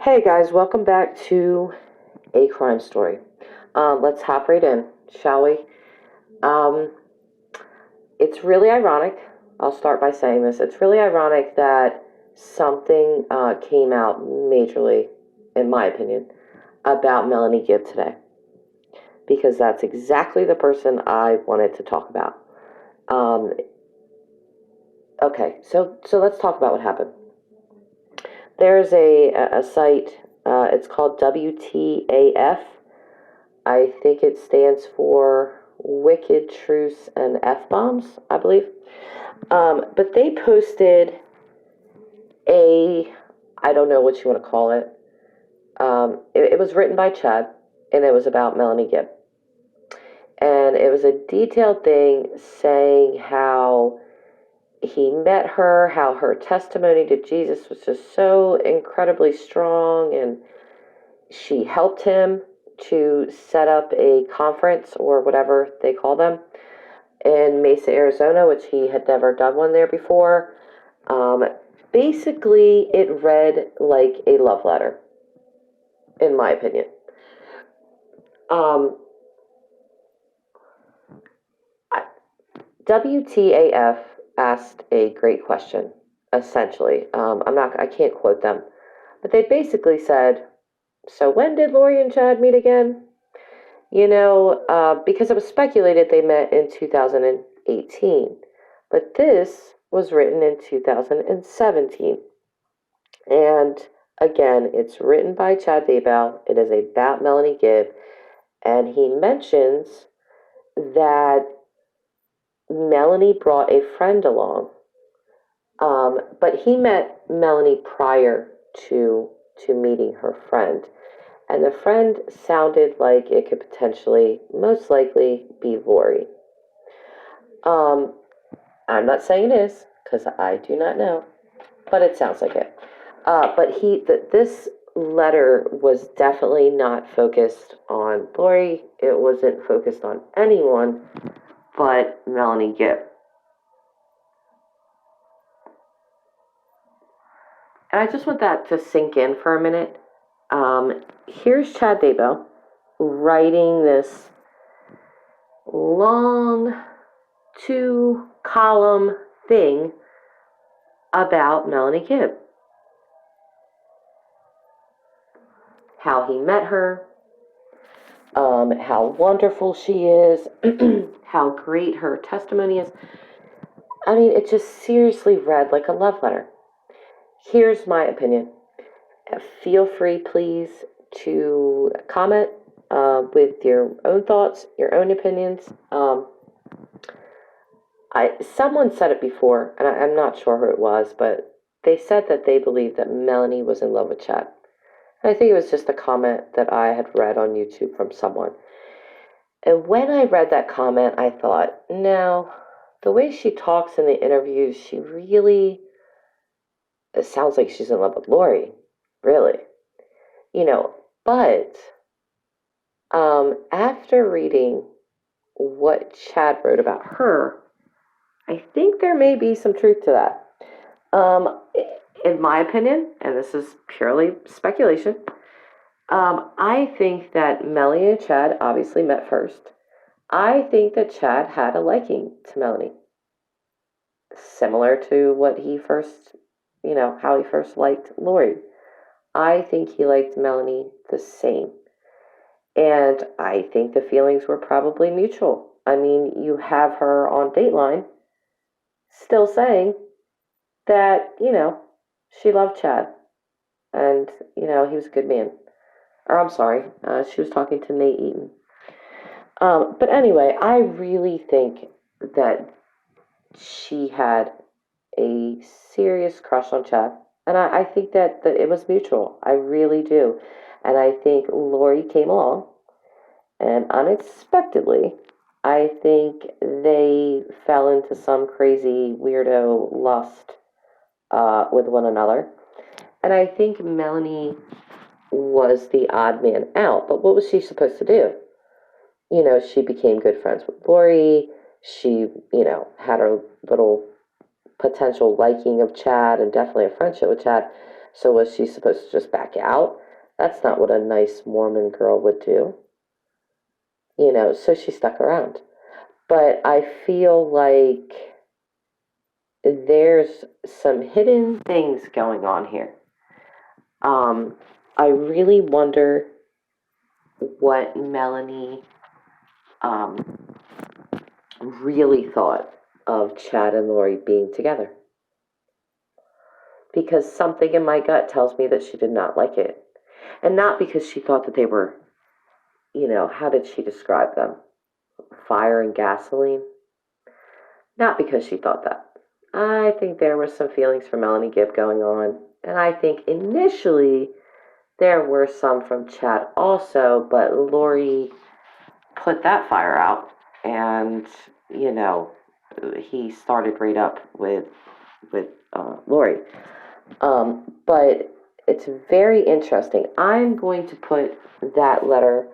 Hey guys, welcome back to A Crime Story. Let's hop right in, shall we? Um, it's really ironic. I'll start by saying this. It's really ironic that something came out majorly, in my opinion, about Melanie Gibb today, because that's exactly the person I wanted to talk about. Um, okay, so let's talk about what happened. There's a site. It's called WTAF. I think it stands for Wicked Truths and F Bombs, I believe. But they posted a, I don't know what you want to call it. It was written by Chad, and it was about Melanie Gibb. And it was a detailed thing saying how he met her, how her testimony to Jesus was just so incredibly strong, and she helped him to set up a conference or whatever they call them in Mesa, Arizona, which he had never done one there before. Um, Basically, it read like a love letter, in my opinion. Um, WTAF asked a great question, essentially. I can't quote them, but they basically said, "So when did Lori and Chad meet again?" Because it was speculated they met in 2018, but this was written in 2017. And again, it's written by Chad Daybell. It is about Melanie Gibb, and he mentions that Melanie brought a friend along, but he met Melanie prior to meeting her friend. And the friend sounded like it could potentially, most likely, be Lori. Um, I'm not saying it is, because I do not know, but it sounds like it. This letter was definitely not focused on Lori. It wasn't focused on anyone but Melanie Gibb. And I just want that to sink in for a minute. Here's Chad Daybell writing this long 2-column thing about Melanie Gibb. How he met her, how wonderful she is, how great her testimony is. I mean, it just seriously read like a love letter. Here's my opinion. Feel free, please, to comment with your own thoughts, your own opinions. Someone said it before, and I'm not sure who it was, but they said that they believed that Melanie was in love with Chad. And I think it was just a comment that I had read on YouTube from someone. And when I read that comment, I thought, no, the way she talks in the interviews, it sounds like she's in love with Lori, really. But after reading what Chad wrote about her, I think there may be some truth to that. In my opinion, and this is purely speculation, I think that Melanie and Chad obviously met first. I think that Chad had a liking to Melanie, similar to what he first, how he first liked Lori. I think he liked Melanie the same. And I think the feelings were probably mutual. I mean, you have her on Dateline still saying that, she loved Chad. And, he was a good man. Or I'm sorry, she was talking to Nate Eaton. But anyway, I really think that she had a serious crush on Chad. And I think that it was mutual. I really do. And I think Lori came along, and unexpectedly, I think they fell into some crazy weirdo lust with one another. And I think Melanie was the odd man out. But what was she supposed to do? She became good friends with Lori. She, had her little potential liking of Chad and definitely a friendship with Chad. So was she supposed to just back out? That's not what a nice Mormon girl would do. So she stuck around. But I feel like there's some hidden things going on here. I really wonder what Melanie really thought of Chad and Lori being together. Because something in my gut tells me that she did not like it. And not because she thought that they were, how did she describe them? Fire and gasoline? Not because she thought that. I think there were some feelings for Melanie Gibb going on. And I think initially there were some from Chad also, but Lori put that fire out. And, he started right up with Lori. But it's very interesting. I'm going to put that letter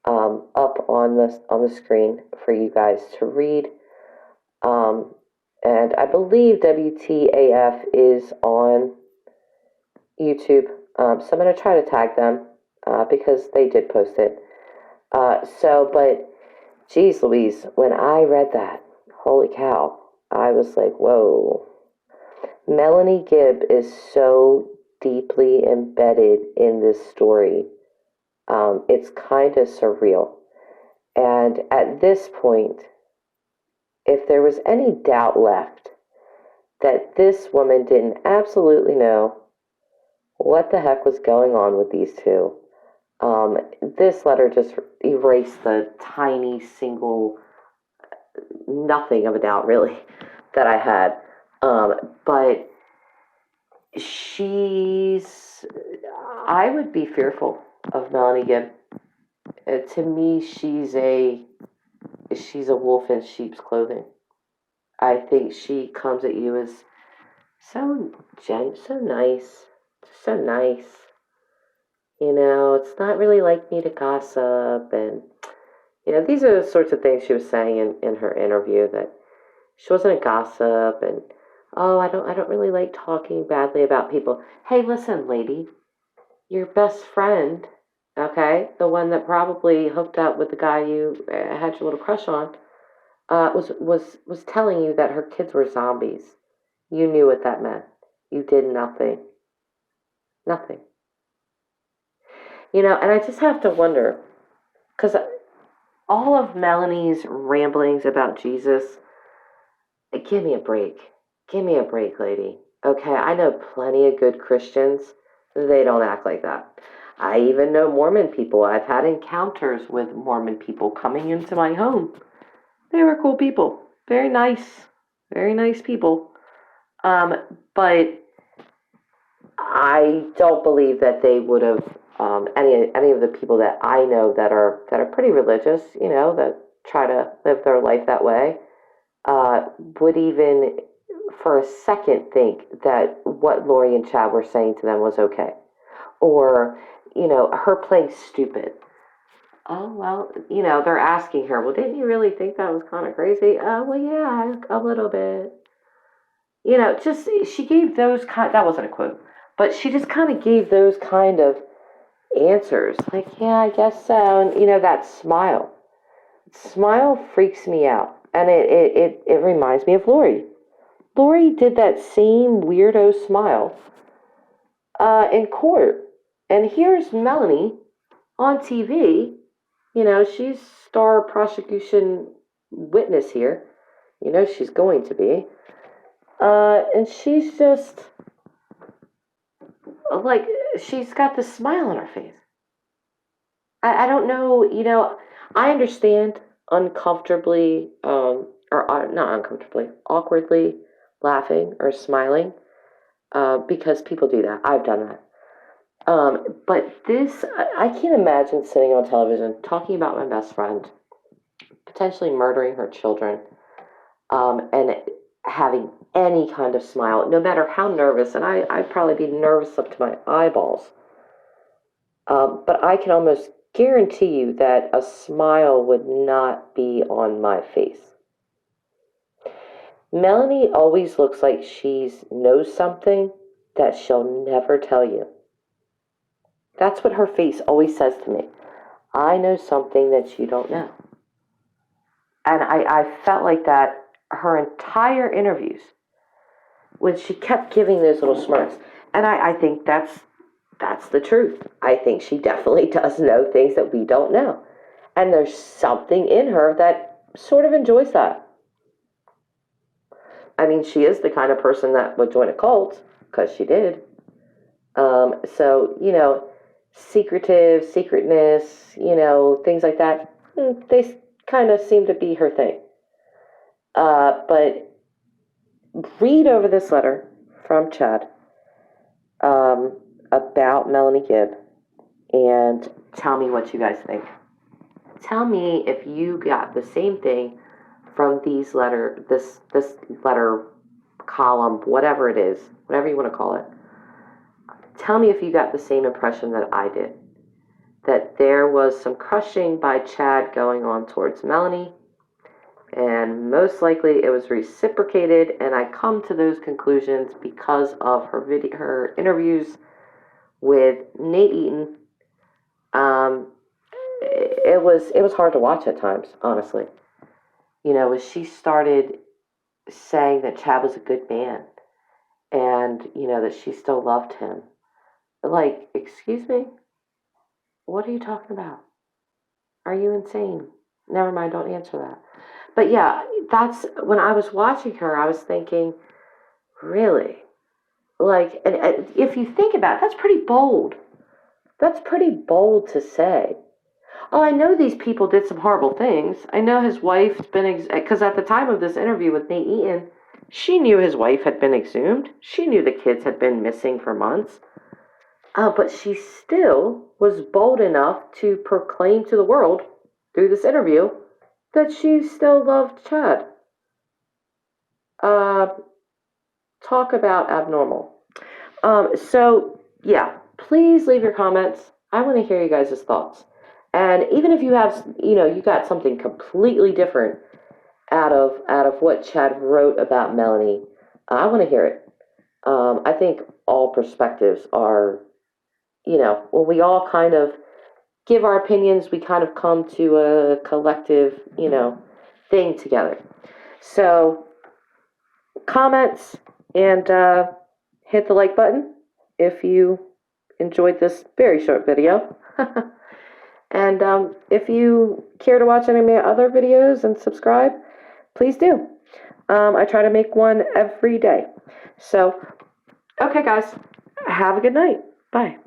up on the screen for you guys to read. And I believe WTAF is on YouTube. So I'm going to try to tag them because they did post it. But geez Louise, when I read that, holy cow, I was like, whoa. Melanie Gibb is so deeply embedded in this story. It's kind of surreal. And at this point, if there was any doubt left that this woman didn't absolutely know what the heck was going on with these two, this letter just erased the tiny single nothing of a doubt, really, that I had. But I would be fearful of Melanie Gibb. To me, she's a wolf in sheep's clothing. I think she comes at you as so nice, so nice. It's not really like me to gossip, and these are the sorts of things she was saying in her interview, that she wasn't a gossip, and I don't really like talking badly about people. Hey, listen, lady, your best friend, okay, the one that probably hooked up with the guy you had your little crush on, was telling you that her kids were zombies. You knew what that meant. You did nothing. Nothing. And I just have to wonder, because all of Melanie's ramblings about Jesus, give me a break. Give me a break, lady. Okay, I know plenty of good Christians. They don't act like that. I even know Mormon people. I've had encounters with Mormon people coming into my home. They were cool people. Very nice people. But I don't believe that they would have any of the people that I know that are pretty religious, that try to live their life that way, would even for a second think that what Lori and Chad were saying to them was okay. Or, her playing stupid. Oh, well, they're asking her, well, didn't you really think that was kind of crazy? Well, yeah, a little bit. Just, she gave that wasn't a quote, but she just kind of gave those kind of answers. Like, yeah, I guess so. And, that smile. Smile freaks me out. And it reminds me of Lori. Lori did that same weirdo smile in court. And here's Melanie on TV. She's star prosecution witness here. She's going to be. And she's just like, she's got this smile on her face. I don't know, I understand uncomfortably, or not uncomfortably, awkwardly laughing or smiling, because people do that. I've done that. But this, I can't imagine sitting on television talking about my best friend, potentially murdering her children, and having any kind of smile, no matter how nervous, and I'd probably be nervous up to my eyeballs. But I can almost guarantee you that a smile would not be on my face. Melanie always looks like she knows something that she'll never tell you. That's what her face always says to me. I know something that you don't know. And I felt like that her entire interviews, when she kept giving those little smirks. And I think that's the truth. I think she definitely does know things that we don't know. And there's something in her that sort of enjoys that. I mean, she is the kind of person that would join a cult, because she did. So, secretness, things like that, they kind of seem to be her thing. But read over this letter from Chad about Melanie Gibb and tell me what you guys think. Tell me if you got the same thing from this letter column, whatever it is, whatever you want to call it. Tell me if you got the same impression that I did. That there was some crushing by Chad going on towards Melanie, and most likely it was reciprocated, and I come to those conclusions because of her interviews with Nate Eaton. It was hard to watch at times, honestly. As she started saying that Chad was a good man, and that she still loved him. Like, excuse me? What are you talking about? Are you insane? Never mind, don't answer that. But yeah, that's when I was watching her, I was thinking, really? Like, and if you think about it, that's pretty bold. That's pretty bold to say. Oh, I know these people did some horrible things. I know his wife's been, because at the time of this interview with Nate Eaton, she knew his wife had been exhumed. She knew the kids had been missing for months. But she still was bold enough to proclaim to the world through this interview that she still loved Chad. Talk about abnormal. So, yeah, please leave your comments. I want to hear you guys' thoughts. And even if you have, you got something completely different out of what Chad wrote about Melanie, I want to hear it. I think all perspectives are, when we all kind of give our opinions, we kind of come to a collective, thing together. So, comments and hit the like button if you enjoyed this very short video. And if you care to watch any of my other videos and subscribe, please do. I try to make one every day. So, okay, guys, have a good night. Bye.